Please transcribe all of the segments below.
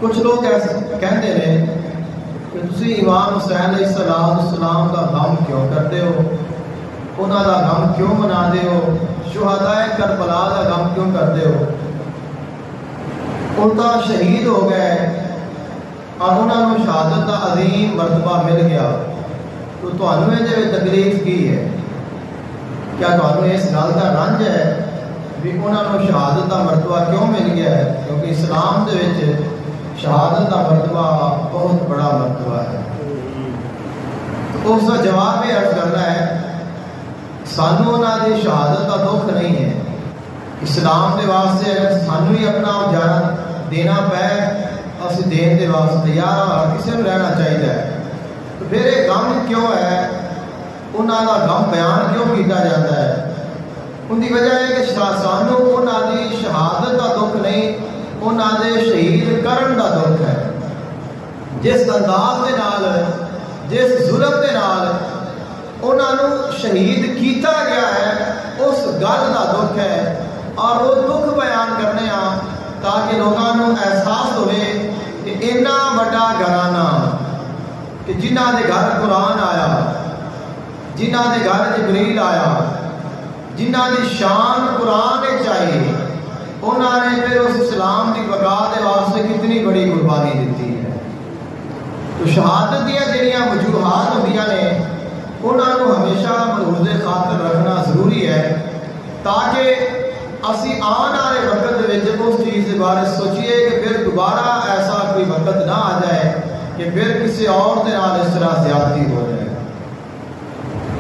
کچھ لوگ ایسے کہتے ہیں کہ تسی امام حسین علیہ السلام کا غم کیوں کرتے ہو، انہاں دا غم کیوں مناتے ہو، شہداء کربلا دا غم کیوں کرتے ہو؟ ان کا شہید ہو گئے اور انہوں نے شہادت کا عظیم مرتبہ مل گیا، تو تانوں یہ تکلیف کی ہے؟ کیا تانوں اس گل کا رنج ہے بھی انہوں نے شہادت کا مرتبہ کیوں مل گیا ہے؟ کیونکہ اسلام دے وچ شہادت کا مرتبہ بہت بڑا مرتبہ ہے۔ تو اس کا جواب یہ عرض کرنا ہے، سانو انہوں کی شہادت کا دکھ نہیں ہے۔ اسلام کے واسطے اگر سانو ہی اپنا جانا دینا پے، اسی دین کے واسطے تیار ہاں، کسی میں رہنا چاہیے، تو پھر یہ غم کیوں ہے؟ انہوں کا غم بیان کیوں کیتا جاتا ہے؟ ان کی وجہ ہے کہ سانو انہوں کی شہادت کا دکھ نہیں، انہوں نے شہید کرن کا دکھ ہے۔ جس انداز کے نال، جس ظلم کے نال انہوں شہید کیتا گیا ہے، اس گل کا دکھ ہے، اور وہ دکھ بیان کرنے ہاں تاکہ لوگوں کو احساس ہوئے کہ اتنا بڑا گھرانہ کہ جنہ کے گھر قرآن آیا، جنہ کے گھر جبریل آیا، جنہ کی شان قرآن چاہیے، انہوں نے پھر اس اسلام کی بقا کے واسطے کتنی بڑی قربانی دیتی ہے۔ تو شہادت دیا جہاں وجوہات ہوندیاں نے انہوں کو ہمیشہ ملحوظ خاطر رکھنا ضروری ہے، تاکہ اسی آنے والے وقت اس چیز کے بارے سوچیے کہ پھر دوبارہ ایسا کوئی وقت نہ آ جائے کہ پھر کسی اور کے نال اس طرح زیادتی ہو جائے۔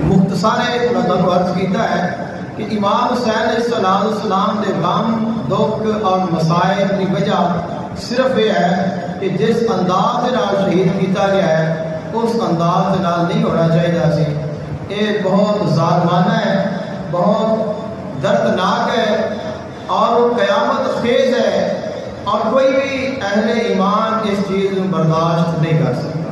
مختصر میں تمہیں عرض کیتا ہے کہ امام حسین علیہ السلام کے غم، دکھ اور مسائل کی وجہ صرف یہ ہے کہ جس انداز کے نال شہید کیتا گیا ہے اس انداز کے نال نہیں ہونا چاہیے سی۔ یہ بہت ظالمانہ ہے، بہت دردناک ہے، اور قیامت خیز ہے، اور کوئی بھی اہل ایمان اس چیز کو برداشت نہیں کر سکتا۔